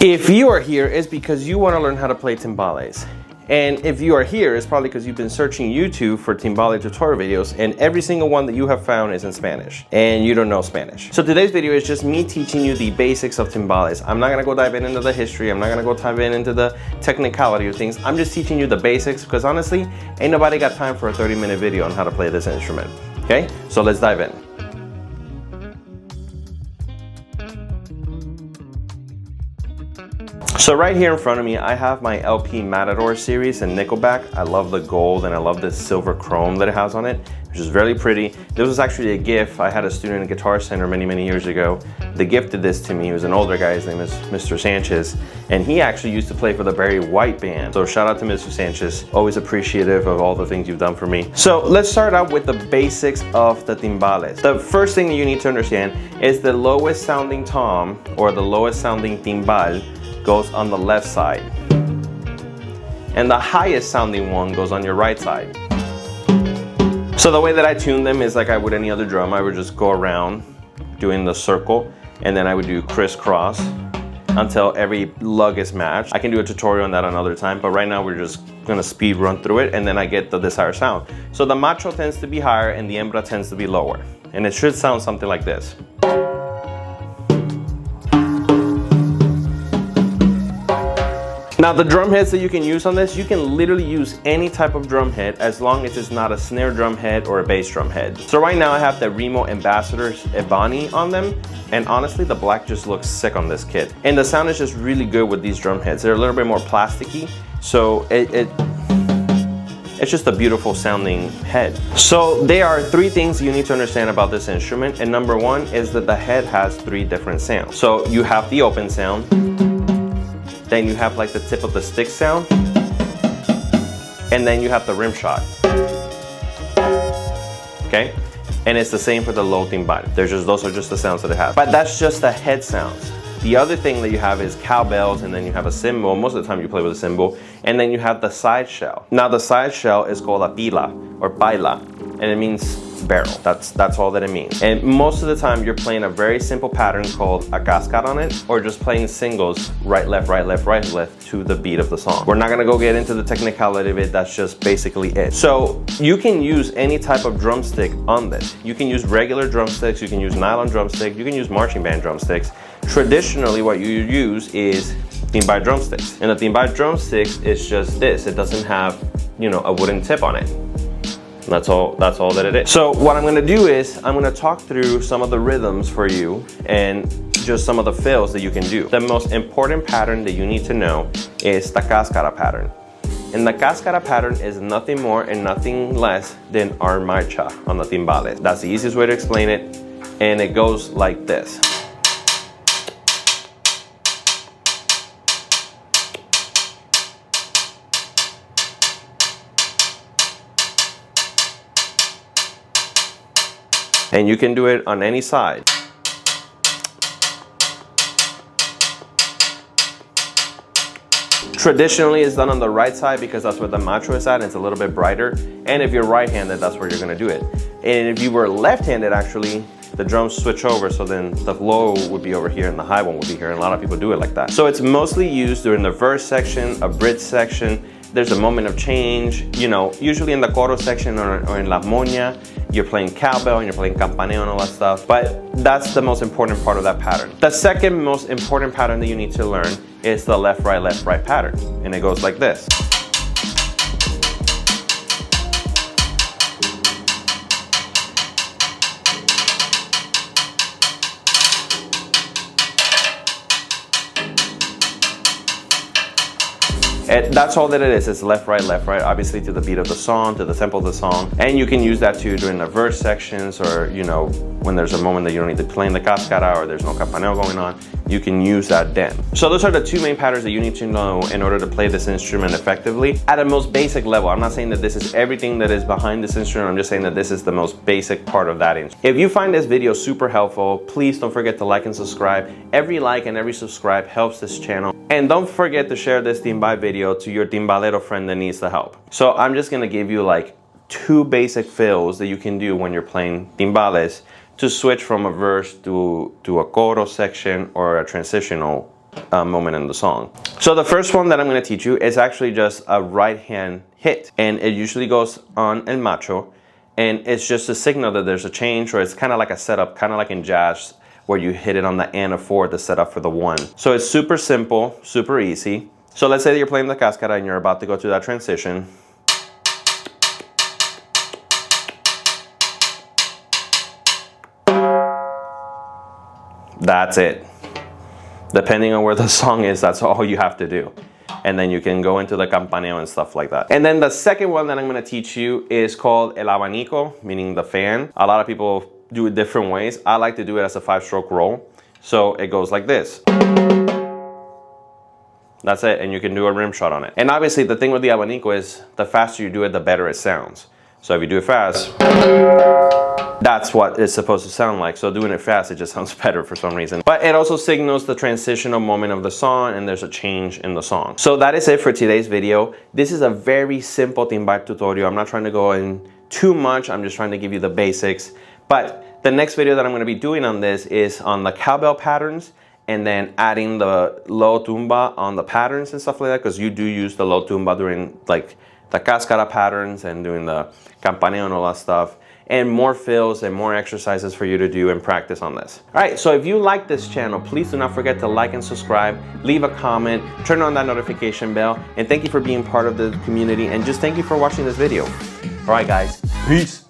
If you are here, it's because you want to learn how to play timbales. And if you are here, it's probably because you've been searching YouTube for timbale tutorial videos, and every single one that you have found is in Spanish, and you don't know Spanish. So today's video is just me teaching you the basics of timbales. I'm not gonna go dive into the history, I'm not gonna go dive into the technicality of things. I'm just teaching you the basics because honestly, ain't nobody got time for a 30-minute video on how to play this instrument. Okay, so let's dive in. So right here in front of me, I have my LP Matador series in Nickelback. I love the gold and I love the silver chrome that it has on it, which is really pretty. This was actually a gift. I had a student in Guitar Center many years ago. They gifted this to me. He was an older guy, his name is Mr. Sanchez, and he actually used to play for the Barry White Band. So shout out to Mr. Sanchez, always appreciative of all the things you've done for me. So let's start out with the basics of the timbales. The first thing that you need to understand is the lowest sounding tom, or the lowest sounding timbal, goes on the left side, and the highest sounding one goes on your right side. So the way that I tune them is like I would any other drum. I would just go around doing the circle, and then I would do crisscross until every lug is matched. I can do a tutorial on that another time, but right now we're just gonna speed run through it, and then I get the desired sound. So the macho tends to be higher and the hembra tends to be lower, and it should sound something like this. Now the drum heads that you can use on this, you can literally use any type of drum head as long as it's not a snare drum head or a bass drum head. So right now I have the Remo Ambassadors Ebony on them, and honestly the black just looks sick on this kit. And the sound is just really good with these drum heads. They're a little bit more plasticky, so it's just a beautiful sounding head. So there are three things you need to understand about this instrument, and number one is that the head has three different sounds. So you have the open sound, then you have like the tip of the stick sound, and then you have the rim shot. Okay? And it's the same for the low timbal. Those are just the sounds that it has. But that's just the head sounds. The other thing that you have is cowbells, and then you have a cymbal. Most of the time you play with a cymbal. And then you have the side shell. Now the side shell is called a pila or baila, and it means barrel. That's all that it means. And most of the time you're playing a very simple pattern called a cascade on it, or just playing singles, right, left, right, left, right, left, to the beat of the song. We're not gonna go get into the technicality of it, that's just basically it. So you can use any type of drumstick on this. You can use regular drumsticks, you can use nylon drumsticks, you can use marching band drumsticks. Traditionally what you use is timbal drumsticks. And the timbal drumsticks is just this. It doesn't have, you know, a wooden tip on it. That's all that it is. So what I'm gonna do is I'm gonna talk through some of the rhythms for you and just some of the fills that you can do. The most important pattern that you need to know is the cascara pattern. And the cascara pattern is nothing more and nothing less than our marcha on the timbales. That's the easiest way to explain it. And it goes like this. And you can do it on any side. Traditionally it's done on the right side because that's where the macho is at and it's a little bit brighter. And if you're right-handed, that's where you're gonna do it. And if you were left-handed, actually, the drums switch over, so then the low would be over here and the high one would be here, and a lot of people do it like that. So it's mostly used during the verse section, a bridge section. There's a moment of change, you know, usually in the coro section or in la moña, you're playing cowbell and you're playing campaneo and all that stuff, but that's the most important part of that pattern. The second most important pattern that you need to learn is the left, right pattern, and it goes like this. That's all that it is. It's left, right, obviously to the beat of the song, to the tempo of the song. And you can use that too during the verse sections, or, you know, when there's a moment that you don't need to play in the cascara or there's no campaneo going on, you can use that then. So those are the two main patterns that you need to know in order to play this instrument effectively at a most basic level. I'm not saying that this is everything that is behind this instrument, I'm just saying that this is the most basic part of that instrument. If you find this video super helpful, please don't forget to like and subscribe. Every like and every subscribe helps this channel. And don't forget to share this timbal video to your timbalero friend that needs the help. So I'm just gonna give you like 2 basic fills that you can do when you're playing timbales to switch from a verse to a coro section or a transitional moment in the song. So the first one that I'm going to teach you is actually just a right hand hit, and it usually goes on el macho, and it's just a signal that there's a change, or it's kind of like a setup, kind of like in jazz where you hit it on the and of 4 to set up for the 1. So it's super simple, super easy. So let's say that you're playing the cascara and you're about to go through that transition. That's it. Depending on where the song is, that's all you have to do. And then you can go into the campaneo and stuff like that. And then the second one that I'm gonna teach you is called el abanico, meaning the fan. A lot of people do it different ways. I like to do it as a 5-stroke roll. So it goes like this. That's it, and you can do a rim shot on it. And obviously the thing with the abanico is the faster you do it, the better it sounds. So if you do it fast, that's what it's supposed to sound like. So doing it fast, it just sounds better for some reason. But it also signals the transitional moment of the song, and there's a change in the song. So that is it for today's video. This is a very simple timbal tutorial. I'm not trying to go in too much. I'm just trying to give you the basics. But the next video that I'm going to be doing on this is on the cowbell patterns, and then adding the low tumba on the patterns and stuff like that, because you do use the low tumba during like the cascara patterns and doing the campaneo and all that stuff, and more fills and more exercises for you to do and practice on this. All right, so if you like this channel, please do not forget to like and subscribe, leave a comment, turn on that notification bell, and thank you for being part of the community, and just thank you for watching this video. All right, guys, peace.